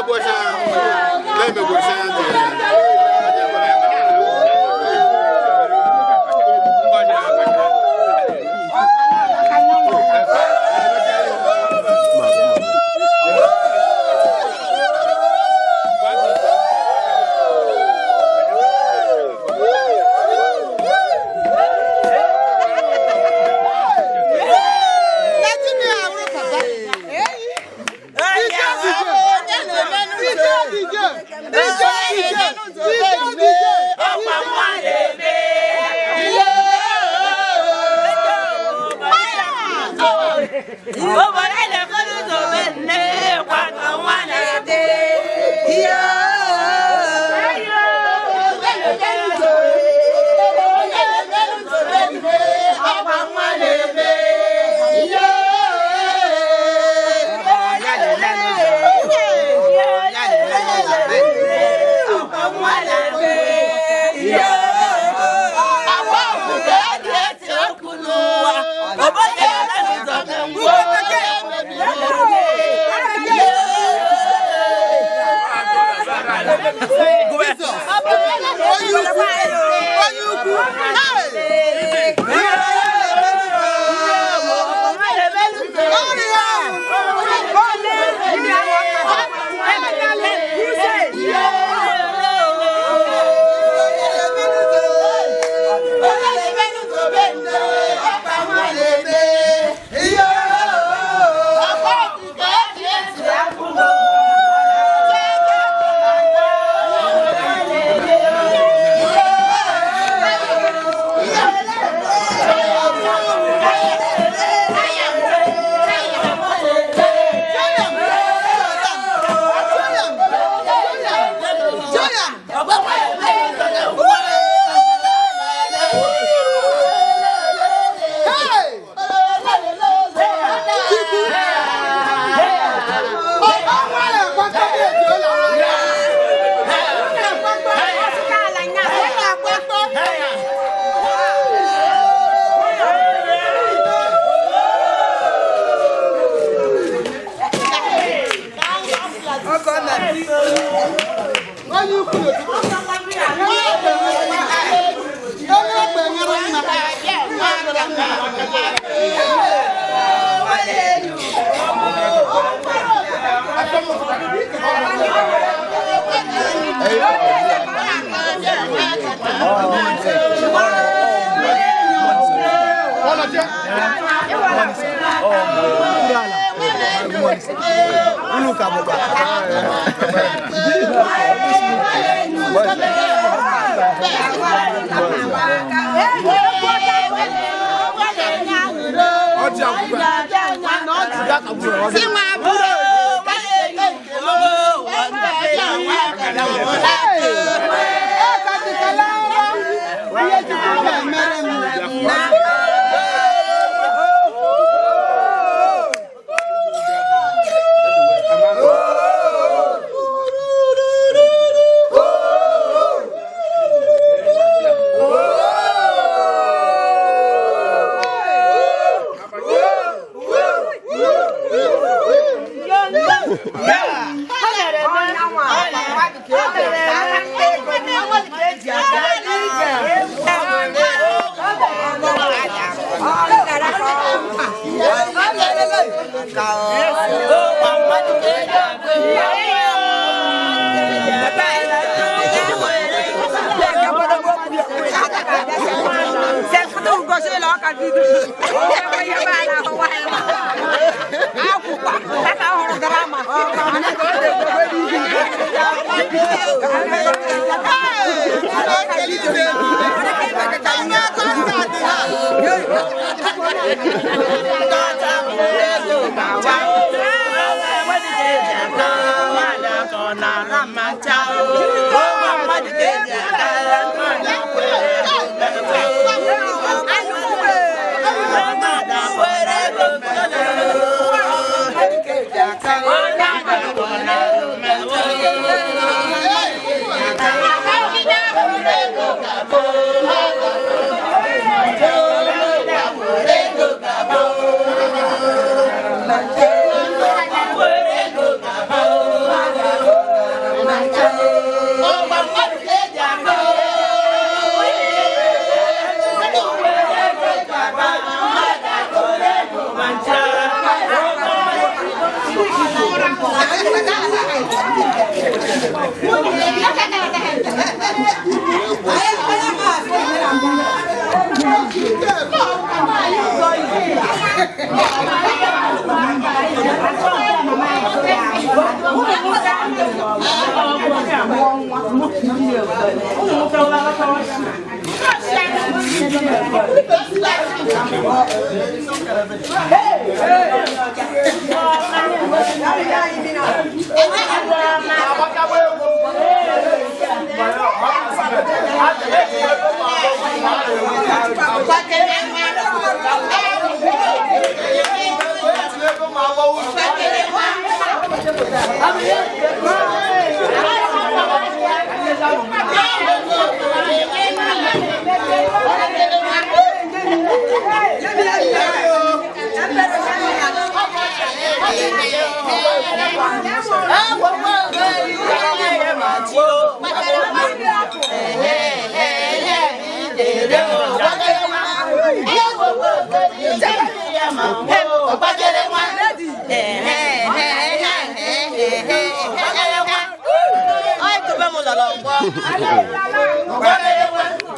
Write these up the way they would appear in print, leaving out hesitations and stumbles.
Go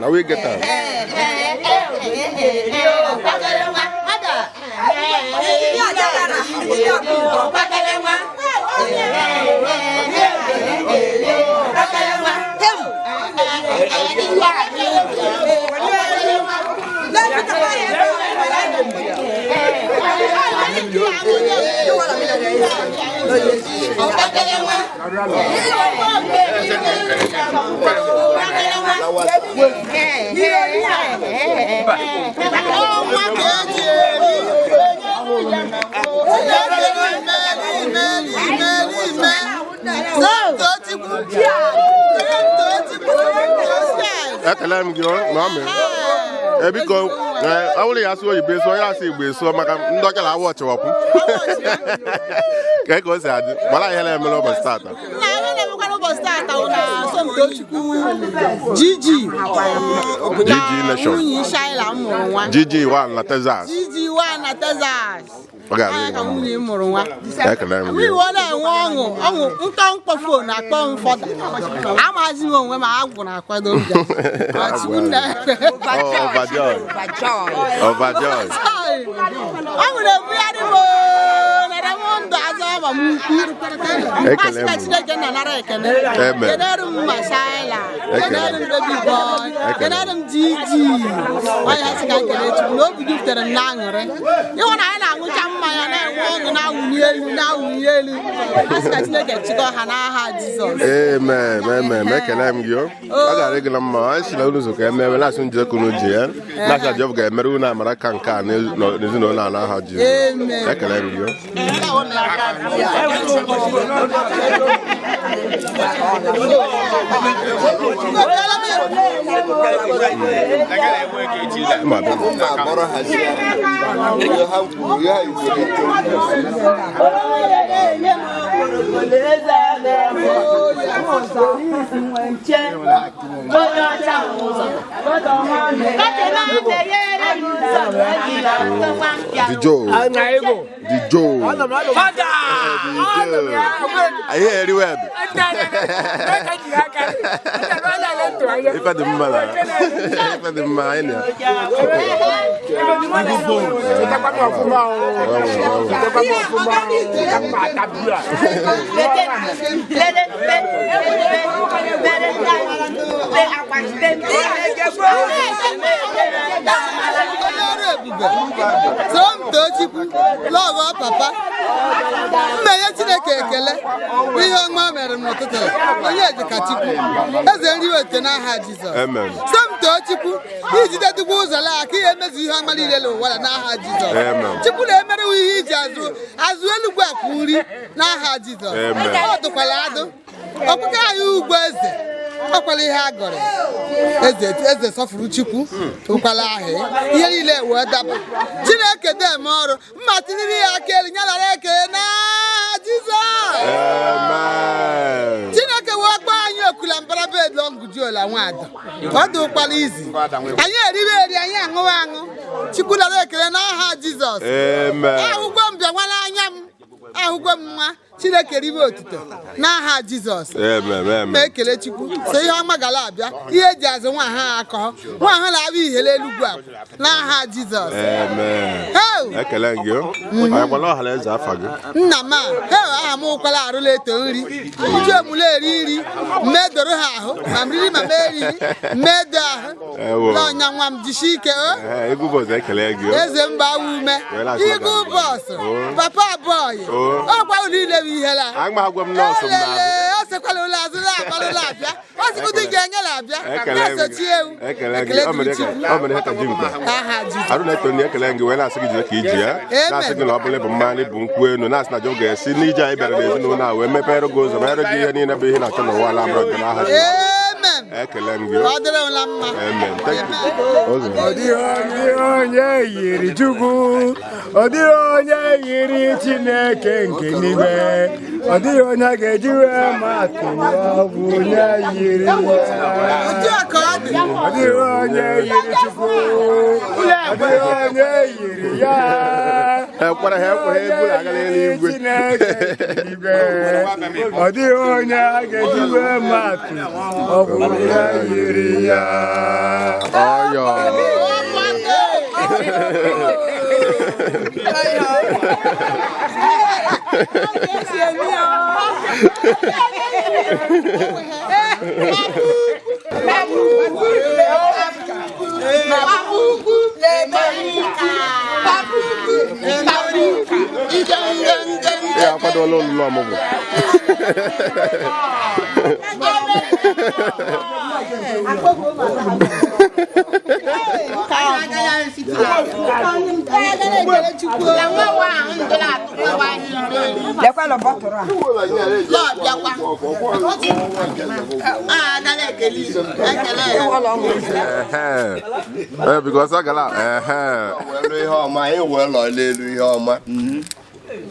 Now we get that. Because I only ask you be so I see be so I'm not gonna watch you up. Okay, go sad. But I have a starter. Gigi Nation. Gigi one na Texas. Gigi one na Texas. We want amen. Make a you. I got regular march. I was okay. I will ask you to go to jail. Not a job. Get Meruna American car. No, there's no Nana. How do you? Make a you. The Joe. I hear the web. If I didn't matter, if I didn't mind, love papa. May I take a kele? We young mamma and not at all. Oh, yeah, the Katiku. That's the only way to not have Jesus. Amen. Some Tochiku, he did that to go like he and Messi Hamali, what not have Jesus. Amen. Chipula, we eat as well as Kuri, not have Jesus. Amen. Oh, the Palado. Okay, you was Opali Hagor. As the soft Ruchiku, Upalahe, Yelly, what up? Chinaka demoro, Martinia, Kelly, Jesus. Amen. Chinaka walk by your Kulambara bed long good joy. I want. What do Palisi? And yet, young one, Chipula, and I had Jesus. Amen. I will go beyond one I am. I will go. Chineke ribe otuto n'aha Jizọs. Ma ekele Chukwu so ihe ọma gala abịa ihe eji azụ nwa ha akọ nwa ha na-abịa ihele elugwu a n'aha Jizọs. Ekele gị anyị gbala ọhala eze afa gị nna m aha m ụkwala arụla eto nri iji omule eri nri mmedoro ha ahụ ma m riri ma m eriri mmedo ahụ n'ọnya nwa m jishi ike Egwú bọs ekele gị eze mba ume Egwú bọs papa bọyị ọkwa ụlọ ile bụ ihe la o sekwala ụlọ azụ na-akpala ụlọ abịa o sikwụdị ga-enye la abịa na-esochi ewu ekele arụ na-eto ndị ekele gị wee na-asị gị jide ka iji ya na-asị gị na ọ bụla bụ mmanụ bụ nkwụ enu na-asị na jọ ga-esi n'ije anyị bịara n'ezinụlọ a wee mepere gị ụzọ mere gị ihe niile bụ ihe na-achọ n'ụwa ala abụrụ gị n'aha ekele gị ọ dịrị mma ọ dịghị onye yiri Chukwu ọ dịghị onye yiri Chineke nke n'ime ọ dịghị onye a ga-eji wee matụ ọ bụ onye yiri ya ọ dịghị onye yiri Chukwu ọ dịghị onye yiri ya Chineke nke n'ime ọ dịghị onye a ga-eji wee matụ ọ bụ onye yiri ya because I got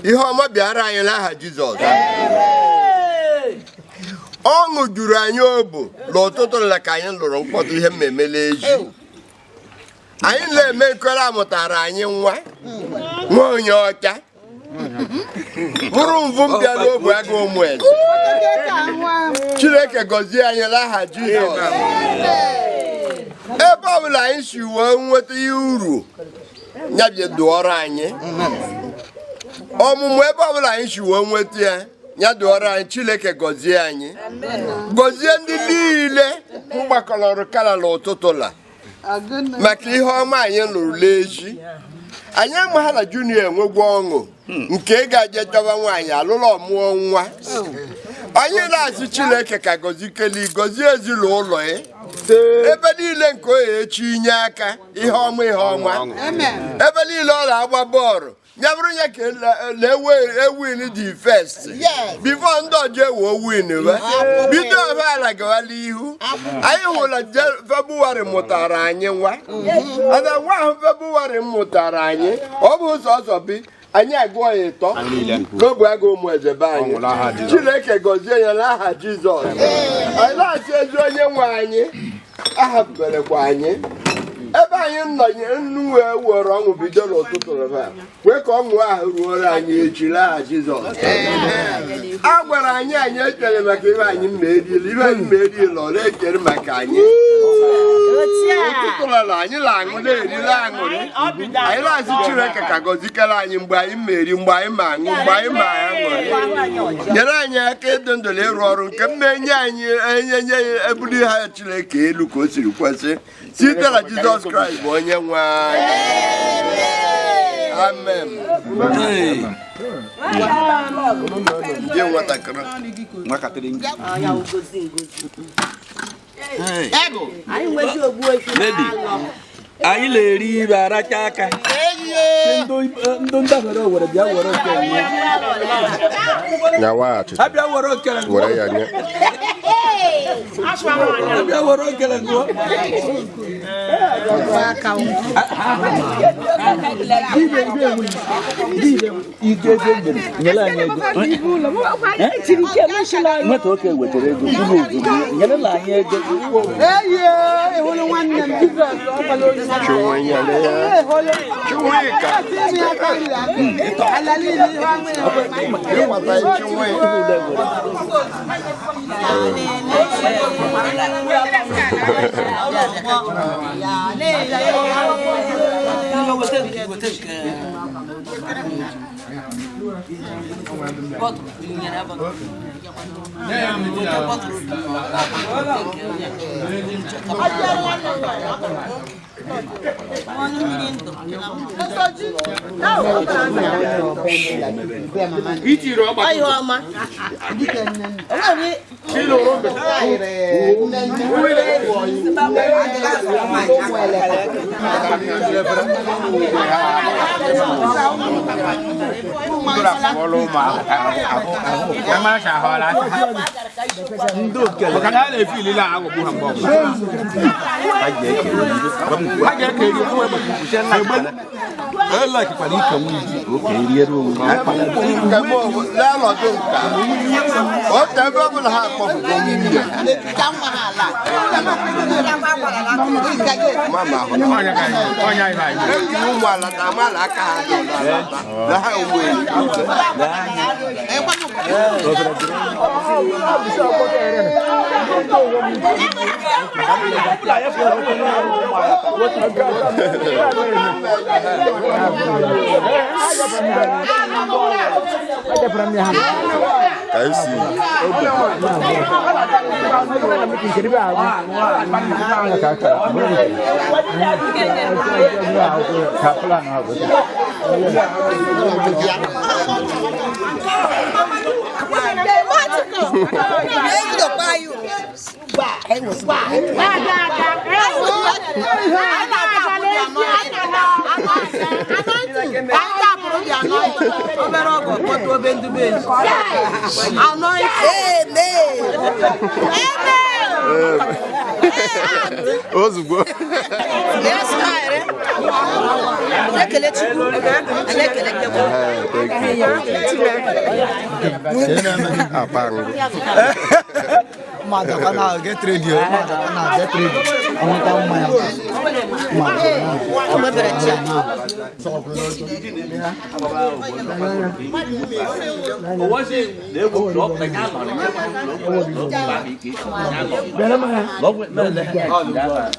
ihe ọma bịara anyị n'aha Jizọs. Ọṅụ juru anyị obu n'ụtụtụ na ka anyị lụrụ mkpọtụ ihe mmemme eji. Anyị na-eme nkọrọ amụtara anyị nwa onye ọcha bụrụ mvụ m bịa n'obu agụ ụmụ eze. Chineke gọzie anyị n'aha Jizọs. Ebe ọ bụla anyị si wee nweta ihe uru ya bịa dụọrọ anyị ọmụmụ ebe ọ bụla anyị si wee nweta ya dụọrọ anyị. Chineke gọzie anyị gọzie ndị niile mgbakọrọ kala n'ụtụtụ la maka ihe ọma anyị lụrụ n'echi. Anyị amagha na Junior enwegwu ọṅụ nke ga-eje chọba nwaanyị alụrụ ọmụọ nwa. Anyị na-asị Chineke ka gọzikeli gọzie ezinụlọ ya ebe niile nke o echi inye aka ihe ọma ebe niile ọ na-agba bọọlụ ya bụrụ ya ka na-ewin the first before ndị ọjọọ ewe win bido ọbụla gawala ihu. Anyị hụrụ Febụwarị mụtara anyị nwa ana nwa ahụ Febụwarị mụtara anyị ọ bụ ụzọ ọzọ bi anyị agụọ ya ịtọ n'obu agụ ụmụ eze be anyị. Chineke gọzie ya n'aha Jizọs. Anyị na-asị ezi onye nwe anyị ahapụberekwa anyị ebe anyị nọnye nnu wee were ọṅụ bido n'ụtụtụ wee ka ọṅụ ahụ ruoro anyị echi n'aha Jizọs. A gwara anyị ekele maka ihe anyị meriri ọ na-ekere maka anyị ụtụtụ lala anyị na-aṅụ na-eriri aṅụrị. Anyị na-asị Chineke ka gọzikere anyị mgbe anyị meri mgbe anyị ma aṅụ mgbe anyị ma aṅụrị. Nyere anyị aka ịdụ ndụ na ịrụ ọrụ nke mmenye anyị enye ebuli ha Chineke elu ka o siri kwesị site na Jizọs Kraịst bụ onye nwe anyị. Amen. Anyị na-eri ibe aracha aka ndụ ndabere were bịa were okere ha bịa were okere bịa were okere Get ready.